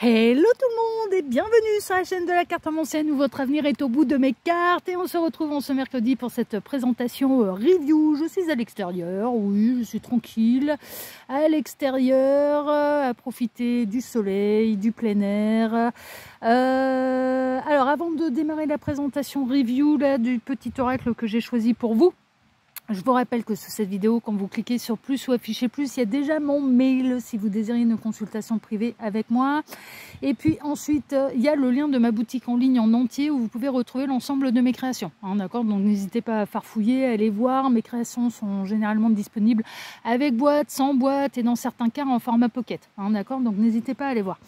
Hello tout le monde et bienvenue sur la chaîne de la cartomancienne où votre avenir est au bout de mes cartes et on se retrouve en ce mercredi pour cette présentation review. Je suis à l'extérieur, oui je suis tranquille à l'extérieur à profiter du soleil, du plein air. Alors avant de démarrer la présentation review là, du petit oracle que j'ai choisi pour vous, je vous rappelle que sous cette vidéo, quand vous cliquez sur plus ou afficher plus, il y a déjà mon mail si vous désirez une consultation privée avec moi. Et puis ensuite, il y a le lien de ma boutique en ligne en entier où vous pouvez retrouver l'ensemble de mes créations. D'accord, donc n'hésitez pas à farfouiller, à aller voir. Mes créations sont généralement disponibles avec boîte, sans boîte et dans certains cas en format pocket. D'accord, donc n'hésitez pas à aller voir.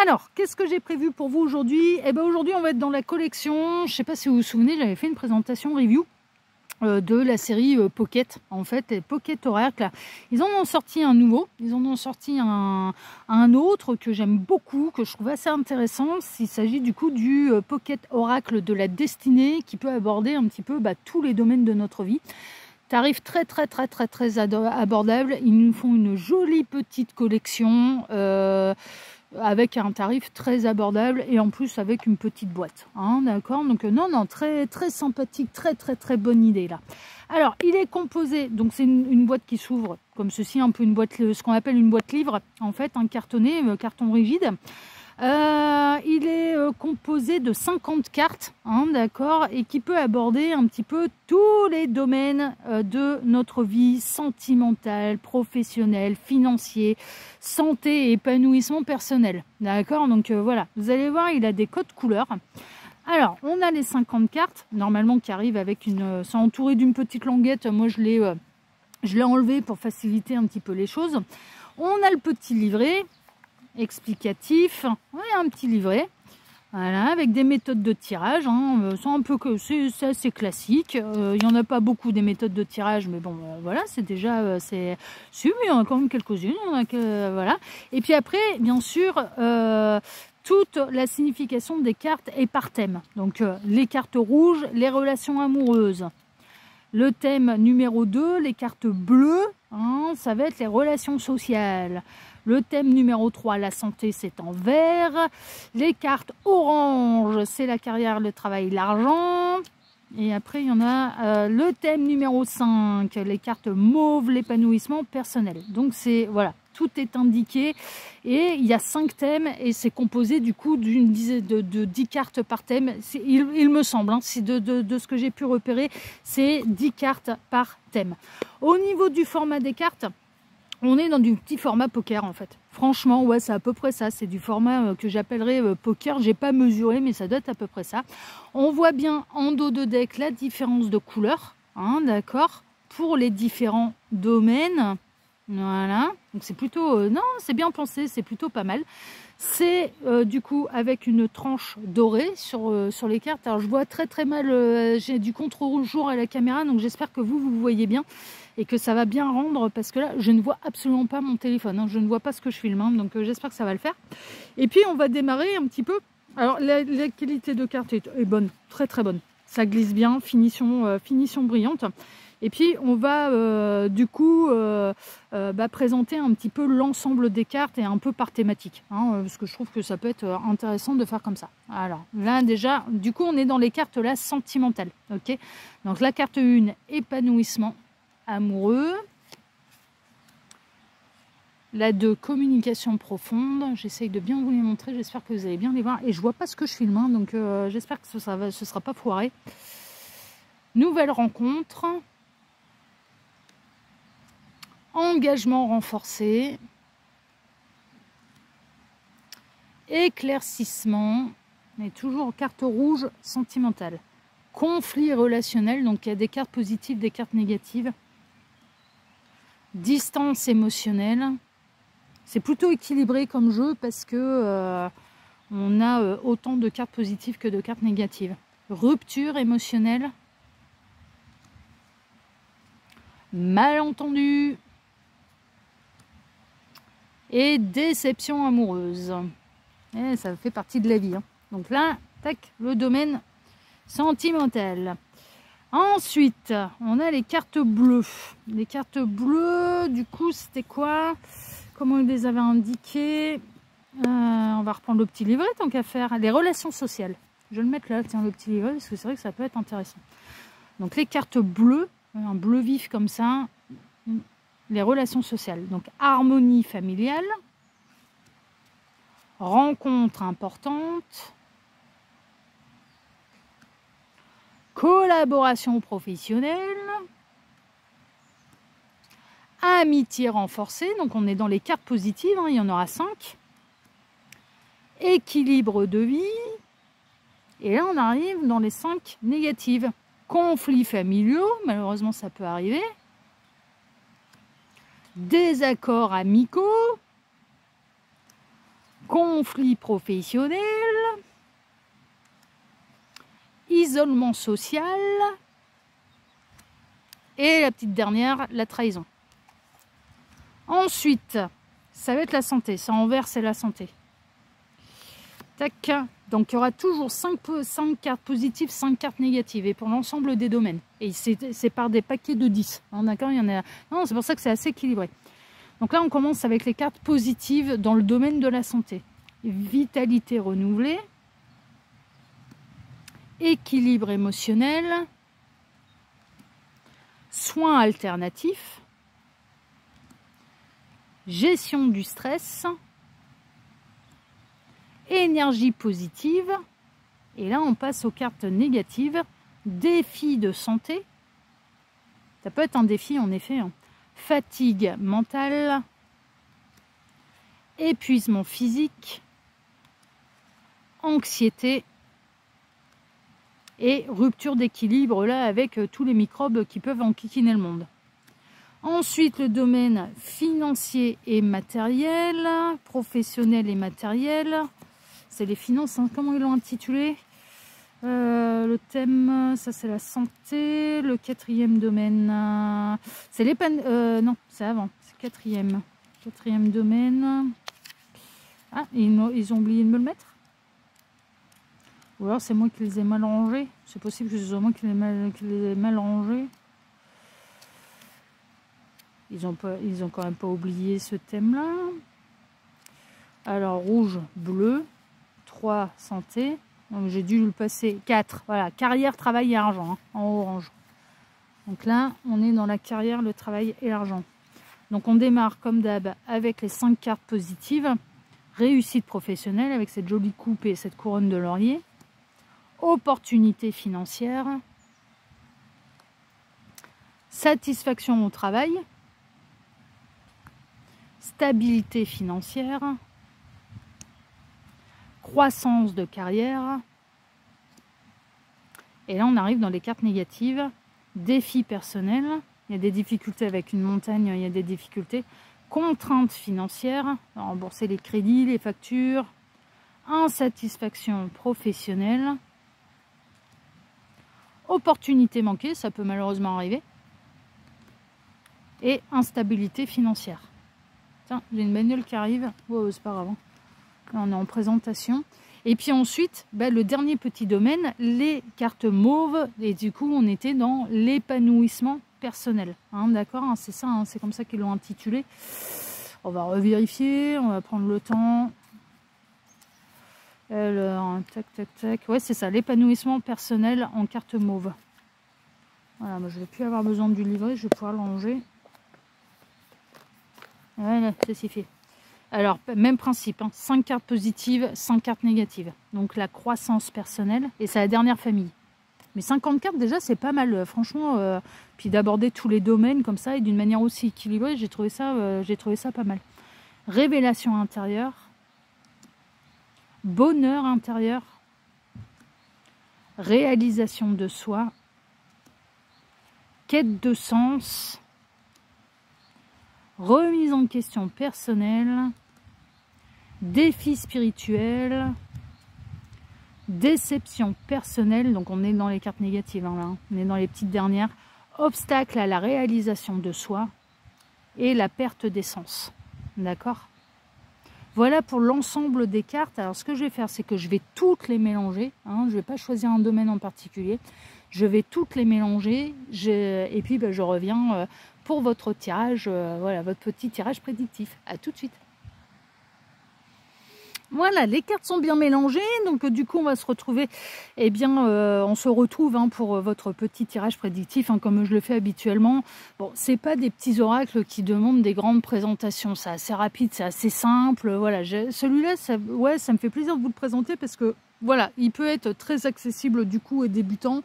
Alors, qu'est-ce que j'ai prévu pour vous aujourd'hui? Eh bien aujourd'hui, on va être dans la collection. Je ne sais pas si vous vous souvenez, j'avais fait une présentation review de la série Pocket, en fait, Pocket Oracle. Ils en ont sorti un nouveau, ils en ont sorti un autre que j'aime beaucoup, que je trouve assez intéressant. Il s'agit du coup du Pocket Oracle de la destinée qui peut aborder un petit peu tous les domaines de notre vie. Tarif très abordable. Ils nous font une jolie petite collection avec un tarif très abordable et en plus avec une petite boîte. D'accord, donc non, très sympathique, très bonne idée là. Alors, il est composé, donc c'est une boîte qui s'ouvre comme ceci, un peu une boîte, ce qu'on appelle une boîte livre, en fait, un cartonné, carton rigide. Il est composé de 50 cartes, d'accord, et qui peut aborder un petit peu tous les domaines de notre vie sentimentale, professionnelle, financier, santé et épanouissement personnel. D'accord, donc voilà, vous allez voir, il a des codes couleurs. Alors, on a les 50 cartes, normalement qui arrivent avec une... c'est entouré d'une petite languette, moi je l'ai enlevé pour faciliter un petit peu les choses. On a le petit livret explicatif, ouais, un petit livret, voilà, avec des méthodes de tirage, c'est un peu que c'est assez classique. Il n'y en a pas beaucoup des méthodes de tirage, mais bon, voilà, c'est déjà c'est mais il y en a quand même quelques-unes, voilà. Et puis après, bien sûr, toute la signification des cartes est par thème. Donc les cartes rouges, les relations amoureuses. Le thème numéro 2, les cartes bleues, ça va être les relations sociales. Le thème numéro 3, la santé, c'est en vert. Les cartes orange, c'est la carrière, le travail, l'argent. Et après, il y en a le thème numéro 5, les cartes mauve, l'épanouissement personnel. Donc, c'est voilà, tout est indiqué. Et il y a 5 thèmes et c'est composé du coup d'une dizaine de 10 cartes par thème. Il me semble, de ce que j'ai pu repérer, c'est 10 cartes par thème. Au niveau du format des cartes, on est dans du petit format poker en fait. Franchement, ouais, c'est à peu près ça. C'est du format que j'appellerais poker. J'ai pas mesuré, mais ça doit être à peu près ça. On voit bien en dos de deck la différence de couleur, d'accord, pour les différents domaines. Voilà. Donc c'est plutôt, non, c'est bien pensé, c'est plutôt pas mal. C'est du coup avec une tranche dorée sur les cartes. Alors je vois très mal, j'ai du contre-jour à la caméra, donc j'espère que vous voyez bien et que ça va bien rendre parce que là je ne vois absolument pas mon téléphone, je ne vois pas ce que je filme, donc j'espère que ça va le faire. Et puis on va démarrer un petit peu. Alors la qualité de carte est bonne, très bonne, ça glisse bien, finition brillante. Et puis on va du coup présenter un petit peu l'ensemble des cartes et un peu par thématique, parce que je trouve que ça peut être intéressant de faire comme ça. Alors là déjà, du coup on est dans les cartes là sentimentales, ok. Donc la carte 1, épanouissement amoureux. La 2, communication profonde. J'essaye de bien vous les montrer, j'espère que vous allez bien les voir. Et je vois pas ce que je filme, donc j'espère que ce sera pas foiré. Nouvelle rencontre. Engagement renforcé, éclaircissement, mais toujours carte rouge sentimentale, conflit relationnel, donc il y a des cartes positives, des cartes négatives, distance émotionnelle. C'est plutôt équilibré comme jeu parce que on a autant de cartes positives que de cartes négatives. Rupture émotionnelle, malentendu, et déception amoureuse. Et ça fait partie de la vie. Donc là, tac, le domaine sentimental. Ensuite, on a les cartes bleues. Les cartes bleues, du coup, c'était quoi? Comment ils les avaient indiquées? On va reprendre le petit livret tant qu'à faire. Les relations sociales. Je vais le mettre là, tiens, le petit livret, parce que c'est vrai que ça peut être intéressant. Donc les cartes bleues, un bleu vif comme ça, les relations sociales. Donc harmonie familiale, rencontre importante, collaboration professionnelle, amitié renforcée, donc on est dans les cartes positives, hein, il y en aura 5. Équilibre de vie, et là on arrive dans les 5 négatives. Conflits familiaux, malheureusement ça peut arriver. Désaccords amicaux, conflits professionnels, isolement social, et la petite dernière, la trahison. Ensuite, ça va être la santé. Ça envers, c'est la santé. Tac. Donc, il y aura toujours 5 cartes positives, 5 cartes négatives. Et pour l'ensemble des domaines. Et c'est par des paquets de 10. D'accord, il y en a... Non, c'est pour ça que c'est assez équilibré. Donc là, on commence avec les cartes positives dans le domaine de la santé. Vitalité renouvelée. Équilibre émotionnel. Soins alternatifs. Gestion du stress. Énergie positive. Et là, on passe aux cartes négatives. Défi de santé. Ça peut être un défi, en effet. Hein. Fatigue mentale. Épuisement physique. Anxiété. Et rupture d'équilibre, là, avec tous les microbes qui peuvent enquiquiner le monde. Ensuite, le domaine financier et matériel. Professionnel et matériel. C'est les finances, hein. Comment ils l'ont intitulé? Le thème, ça c'est la santé. Le 4e domaine, c'est non, c'est avant, c'est 4e. 4e domaine. Ah, ils ont oublié de me le mettre? Ou alors c'est moi qui les ai mal rangés. C'est possible que ce soit moi qui les ai mal rangés. Ils ont quand même pas oublié ce thème-là. Alors, rouge, bleu. 3, santé. J'ai dû le passer. 4, voilà, carrière, travail et argent, hein, en orange. Donc là, on est dans la carrière, le travail et l'argent. Donc on démarre comme d'hab avec les 5 cartes positives. Réussite professionnelle avec cette jolie coupe et cette couronne de laurier. Opportunité financière. Satisfaction au travail. Stabilité financière. Croissance de carrière. Et là, on arrive dans les cartes négatives. Défis personnels. Il y a des difficultés avec une montagne, il y a des difficultés. Contraintes financières. Rembourser les crédits, les factures. Insatisfaction professionnelle. Opportunité manquée, ça peut malheureusement arriver. Et instabilité financière. Tiens, j'ai une bagnole qui arrive. Wow, c'est pas grave. Hein. Là, on est en présentation. Et puis ensuite, le dernier petit domaine, les cartes mauves. Et du coup, on était dans l'épanouissement personnel. Hein, d'accord, hein, c'est ça, hein, c'est comme ça qu'ils l'ont intitulé. On va revérifier, on va prendre le temps. Alors, tac, tac, tac. Ouais, c'est ça, l'épanouissement personnel en carte mauve. Voilà, moi, je ne vais plus avoir besoin du livret, je vais pouvoir le ranger. Voilà, ça suffit. Alors, même principe, hein, 5 cartes positives, 5 cartes négatives. Donc, la croissance personnelle, et c'est la dernière famille. Mais 50 cartes, déjà, c'est pas mal, franchement. Puis d'aborder tous les domaines comme ça, et d'une manière aussi équilibrée, j'ai trouvé ça pas mal. Révélation intérieure. Bonheur intérieur. Réalisation de soi. Quête de sens. Remise en question personnelle. Défi spirituel. Déception personnelle. Donc on est dans les cartes négatives, hein, là. On est dans les petites dernières. Obstacle à la réalisation de soi. Et la perte d'essence. D'accord ? Voilà pour l'ensemble des cartes. Alors ce que je vais faire, c'est que je vais toutes les mélanger. Hein. Je ne vais pas choisir un domaine en particulier. Je vais toutes les mélanger. Et puis je reviens pour votre tirage. Voilà, votre petit tirage prédictif. À tout de suite. Voilà, les cartes sont bien mélangées, donc du coup on va se retrouver, eh bien on se retrouve pour votre petit tirage prédictif, comme je le fais habituellement. Bon, c'est pas des petits oracles qui demandent des grandes présentations, c'est assez rapide, c'est assez simple, voilà. Celui-là, ouais, ça me fait plaisir de vous le présenter parce que voilà, il peut être très accessible du coup et débutant.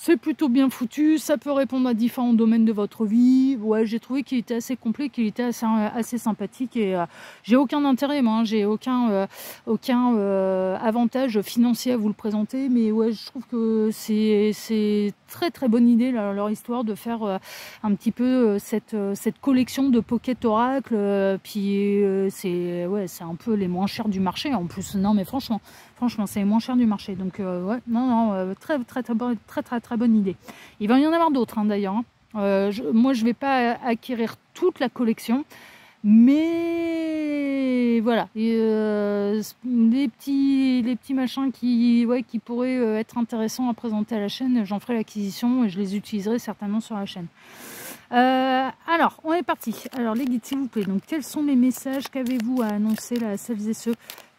C'est plutôt bien foutu, ça peut répondre à différents domaines de votre vie. Ouais, j'ai trouvé qu'il était assez complet, qu'il était assez sympathique et j'ai aucun intérêt, moi, j'ai aucun avantage financier à vous le présenter, mais ouais, je trouve que c'est très très bonne idée leur histoire de faire un petit peu cette collection de Pocket Oracle, puis c'est un peu les moins chers du marché en plus. Non mais franchement c'est les moins chers du marché, donc ouais, non, très bonne idée. Il va y en avoir d'autres d'ailleurs, moi je vais pas acquérir toute la collection, mais voilà, les petits machins qui pourraient être intéressants à présenter à la chaîne, j'en ferai l'acquisition et je les utiliserai certainement sur la chaîne. Alors, on est parti. Alors les guides, s'il vous plaît, donc quels sont les messages, qu'avez-vous à annoncer là à celles et ceux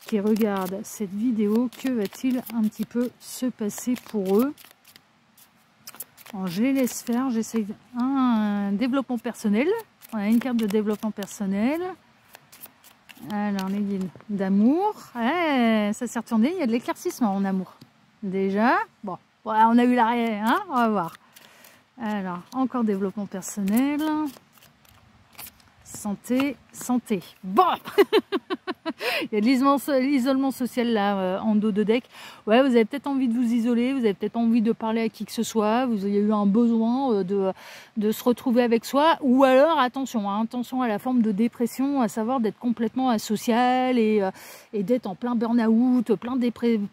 qui regardent cette vidéo? Que va-t-il un petit peu se passer pour eux? Alors, je les laisse faire, j'essaye un développement personnel. On a une carte de développement personnel. Alors, les guides d'amour. Ouais, ça s'est retourné, il y a de l'éclaircissement en amour. Déjà, bon, voilà, on a eu l'arrêt, on va voir. Alors, encore développement personnel. Santé. Bon. Il y a de l'isolement social là en dos de deck. Ouais, vous avez peut-être envie de vous isoler, vous avez peut-être envie de parler à qui que ce soit, vous avez eu un besoin de se retrouver avec soi, ou alors attention à la forme de dépression, à savoir d'être complètement asocial et d'être en plein burn-out,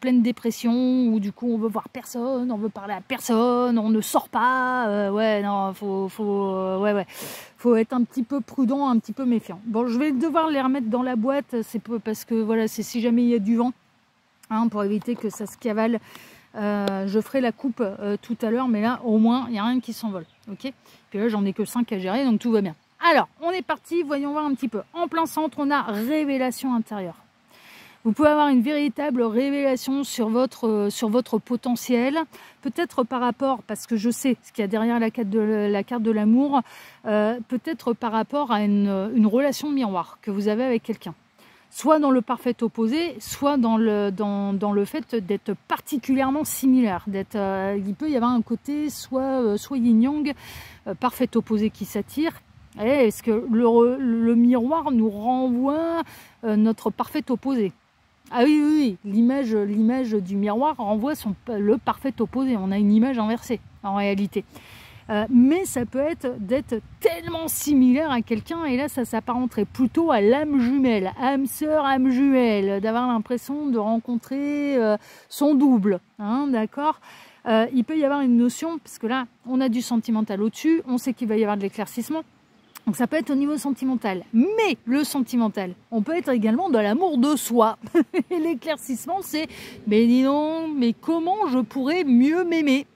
pleine dépression, où du coup on veut voir personne, on veut parler à personne, on ne sort pas. Ouais, non, faut être un petit peu prudent, un petit peu méfiant. Bon, je vais devoir les remettre dans la boîte, c'est parce que voilà, c'est si jamais il y a du vent, pour éviter que ça se cavale. Je ferai la coupe tout à l'heure, mais là au moins il n'y a rien qui s'envole. Ok. Puis là j'en ai que 5 à gérer, donc tout va bien. Alors on est parti, voyons voir un petit peu. En plein centre, on a révélation intérieure. Vous pouvez avoir une véritable révélation sur votre potentiel, peut-être par rapport, parce que je sais ce qu'il y a derrière la carte de l'amour, peut-être par rapport à une relation miroir que vous avez avec quelqu'un. Soit dans le parfait opposé, soit dans le fait d'être particulièrement similaire. Il peut y avoir un côté soit yin-yang, parfait opposé qui s'attire. Est-ce que le miroir nous renvoie notre parfait opposé? Ah oui, l'image du miroir renvoie le parfait opposé. On a une image inversée en réalité. Mais ça peut être d'être tellement similaire à quelqu'un, et là ça s'apparenterait plutôt à l'âme jumelle, âme sœur, âme jumelle, d'avoir l'impression de rencontrer son double, d'accord. Il peut y avoir une notion, parce que là on a du sentimental au-dessus, on sait qu'il va y avoir de l'éclaircissement. Donc ça peut être au niveau sentimental, mais le sentimental, on peut être également de l'amour de soi. Et l'éclaircissement, c'est, mais dis donc, mais comment je pourrais mieux m'aimer?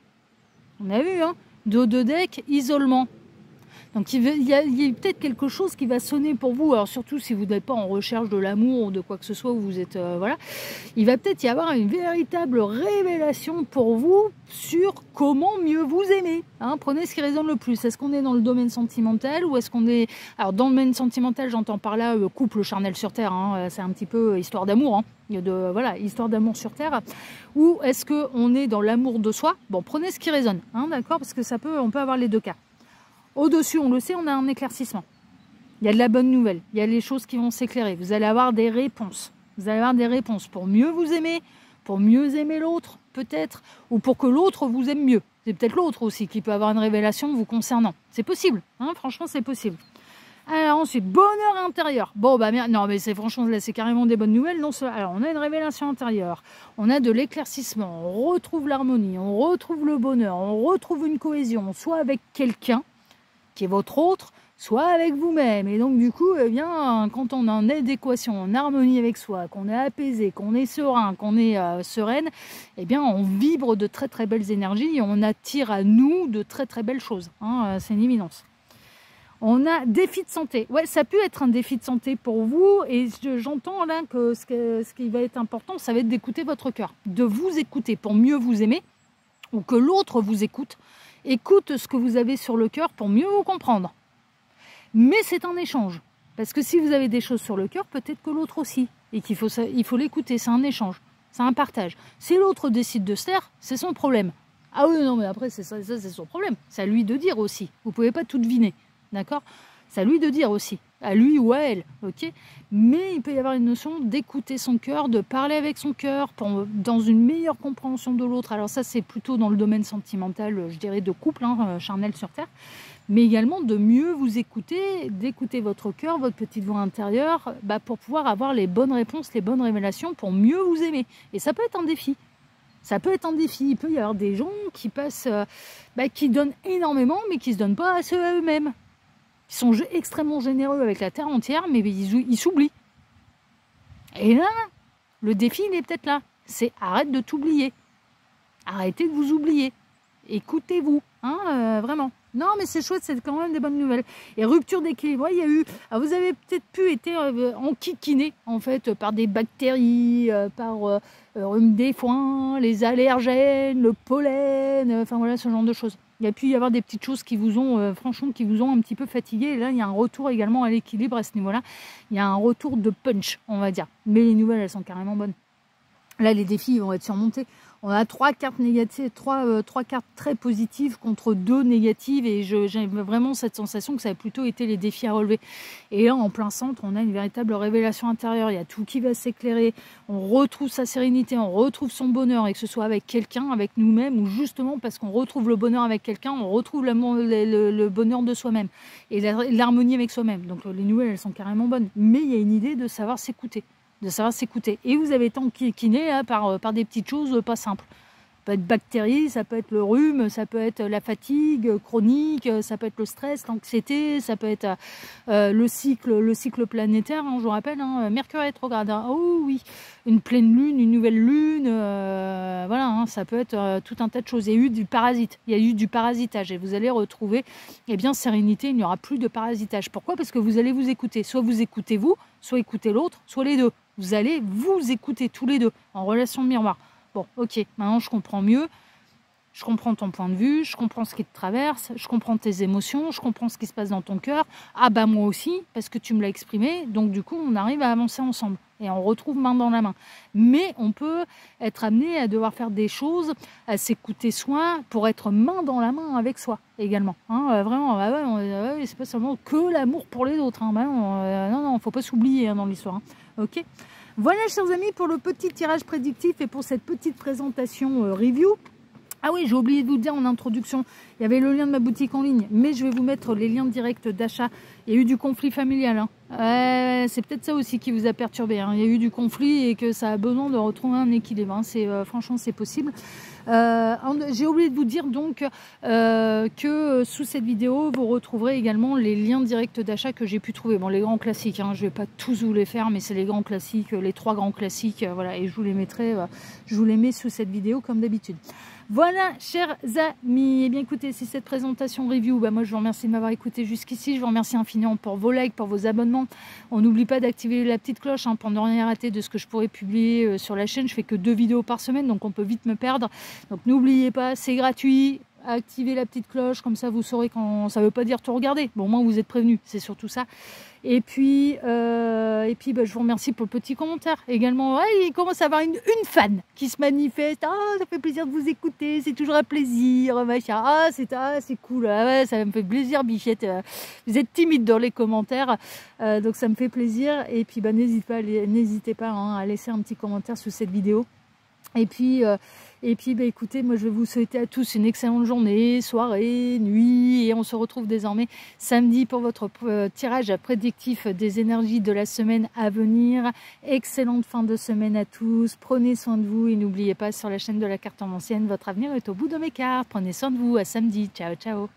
On a vu, dos de deck, isolement. Donc il y a peut-être quelque chose qui va sonner pour vous, alors surtout si vous n'êtes pas en recherche de l'amour ou de quoi que ce soit, où vous êtes, voilà. Il va peut-être y avoir une véritable révélation pour vous sur comment mieux vous aimer. Prenez ce qui résonne le plus. Est-ce qu'on est dans le domaine sentimental, ou est-ce qu'on est... Alors dans le domaine sentimental, j'entends par là couple charnel sur terre, c'est un petit peu histoire d'amour, voilà, histoire d'amour sur terre. Ou est-ce qu'on est dans l'amour de soi? Bon, prenez ce qui résonne, d'accord, parce que on peut avoir les deux cas. Au-dessus, on le sait, on a un éclaircissement. Il y a de la bonne nouvelle, il y a les choses qui vont s'éclairer. Vous allez avoir des réponses. Vous allez avoir des réponses pour mieux vous aimer, pour mieux aimer l'autre, peut-être, ou pour que l'autre vous aime mieux. C'est peut-être l'autre aussi qui peut avoir une révélation vous concernant. C'est possible, franchement, c'est possible. Alors ensuite, bonheur intérieur. Bon, non, mais franchement, là, c'est carrément des bonnes nouvelles. Non, alors, on a une révélation intérieure, on a de l'éclaircissement, on retrouve l'harmonie, on retrouve le bonheur, on retrouve une cohésion, soit avec quelqu'un qui est votre autre, soit avec vous-même. Et donc du coup, quand on est en adéquation, en harmonie avec soi, qu'on est apaisé, qu'on est serein, qu'on est sereine, on vibre de très très belles énergies et on attire à nous de très très belles choses. C'est une évidence. On a défi de santé. Ouais, ça peut être un défi de santé pour vous. Et j'entends là que ce qui va être important, ça va être d'écouter votre cœur. De vous écouter pour mieux vous aimer. Ou que l'autre vous écoute. Écoute ce que vous avez sur le cœur pour mieux vous comprendre. Mais c'est un échange. Parce que si vous avez des choses sur le cœur, peut-être que l'autre aussi. Et qu'il faut l'écouter. C'est un échange. C'est un partage. Si l'autre décide de se taire, c'est son problème. Ah oui, non, mais après, ça c'est son problème. C'est à lui de dire aussi. Vous ne pouvez pas tout deviner. D'accord? C'est à lui de dire aussi, à lui ou à elle, ok? Mais il peut y avoir une notion d'écouter son cœur, de parler avec son cœur, dans une meilleure compréhension de l'autre. Alors ça, c'est plutôt dans le domaine sentimental, je dirais, de couple, hein, charnel sur terre, mais également de mieux vous écouter, d'écouter votre cœur, votre petite voix intérieure, pour pouvoir avoir les bonnes réponses, les bonnes révélations, pour mieux vous aimer. Et ça peut être un défi. Ça peut être un défi. Il peut y avoir des gens qui passent, qui donnent énormément, mais qui ne se donnent pas assez à eux-mêmes. Ils sont extrêmement généreux avec la terre entière, mais ils s'oublient. Et là, le défi, il est peut-être là. C'est arrête de t'oublier. Arrêtez de vous oublier. Écoutez-vous, hein, vraiment. Non, mais c'est chouette, c'est quand même des bonnes nouvelles. Et rupture d'équilibre, il y a eu... Alors vous avez peut-être pu être enquiquiné, en fait, par des bactéries, par rhume des foins, les allergènes, le pollen, enfin voilà, ce genre de choses. Il y a pu y avoir des petites choses qui vous ont, franchement, qui vous ont un petit peu fatigué. Et là, il y a un retour également à l'équilibre à ce niveau-là. Il y a un retour de punch, on va dire. Mais les nouvelles, elles sont carrément bonnes. Là, les défis vont être surmontés. On a 3 cartes négatives, 3 cartes très positives contre 2 négatives. Et j'ai vraiment cette sensation que ça a plutôt été les défis à relever. Et là, en plein centre, on a une véritable révélation intérieure. Il y a tout qui va s'éclairer. On retrouve sa sérénité, on retrouve son bonheur. Et que ce soit avec quelqu'un, avec nous-mêmes, ou justement parce qu'on retrouve le bonheur avec quelqu'un, on retrouve le bonheur de soi-même. Et l'harmonie avec soi-même. Donc les nouvelles, elles sont carrément bonnes. Mais il y a une idée de savoir s'écouter. Et vous avez été enquiquiné là, par des petites choses pas simples. Ça peut être bactéries, ça peut être le rhume, ça peut être la fatigue chronique, ça peut être le stress, l'anxiété, ça peut être le cycle planétaire, hein, je vous rappelle, hein, Mercure rétrograde. Hein, oh oui, une pleine lune, une nouvelle lune, voilà, hein, ça peut être tout un tas de choses. Il y a eu du parasitage et vous allez retrouver, sérénité, il n'y aura plus de parasitage. Pourquoi? Parce que vous allez vous écouter. Soit vous écoutez vous, soit écoutez l'autre, soit les deux. Vous allez vous écouter tous les deux en relation de miroir. Bon, ok, maintenant je comprends mieux, je comprends ton point de vue, je comprends ce qui te traverse, je comprends tes émotions, je comprends ce qui se passe dans ton cœur. Ah bah moi aussi, parce que tu me l'as exprimé, donc du coup on arrive à avancer ensemble et on retrouve main dans la main. Mais on peut être amené à devoir faire des choses, à s'écouter soi pour être main dans la main avec soi également. Hein, vraiment, c'est pas seulement que l'amour pour les autres. Hein, non, faut pas s'oublier dans l'histoire. Hein, ok. Voilà, chers amis, pour le petit tirage prédictif et pour cette petite présentation review. Ah oui, j'ai oublié de vous dire en introduction, il y avait le lien de ma boutique en ligne, mais je vais vous mettre les liens directs d'achat. Il y a eu du conflit familial. Hein. C'est peut-être ça aussi qui vous a perturbé. Hein. Il y a eu du conflit et que ça a besoin de retrouver un équilibre. Hein. Franchement, c'est possible. J'ai oublié de vous dire donc que sous cette vidéo, vous retrouverez également les liens directs d'achat que j'ai pu trouver. Bon, les grands classiques, hein, je ne vais pas tous vous les faire, mais c'est les grands classiques, les 3 grands classiques. Voilà, et je vous les mettrai, je vous les mets sous cette vidéo comme d'habitude. Voilà, chers amis, bien écoutez, si cette présentation review, moi je vous remercie de m'avoir écouté jusqu'ici, je vous remercie infiniment pour vos likes, pour vos abonnements. On n'oublie pas d'activer la petite cloche pour ne rien rater de ce que je pourrais publier sur la chaîne. Je fais que 2 vidéos par semaine, donc on peut vite me perdre. Donc n'oubliez pas, c'est gratuit. Activez la petite cloche, comme ça vous saurez quand ça ne veut pas dire tout regarder. Bon, au moins vous êtes prévenus, c'est surtout ça. Et puis je vous remercie pour le petit commentaire également. Ouais, il commence à avoir une fan qui se manifeste. Ah, ça fait plaisir de vous écouter, c'est toujours un plaisir, machin. Ah, c'est cool. Ah, ouais, ça me fait plaisir, Bichette. Vous êtes timide dans les commentaires, donc ça me fait plaisir. Et puis n'hésitez pas à laisser un petit commentaire sous cette vidéo. Et puis écoutez, moi je vais vous souhaiter à tous une excellente journée, soirée, nuit, et on se retrouve désormais samedi pour votre tirage prédictif des énergies de la semaine à venir. Excellente fin de semaine à tous, prenez soin de vous et n'oubliez pas, sur la chaîne de la cartomancienne, votre avenir est au bout de mes cartes. Prenez soin de vous, à samedi, ciao ciao.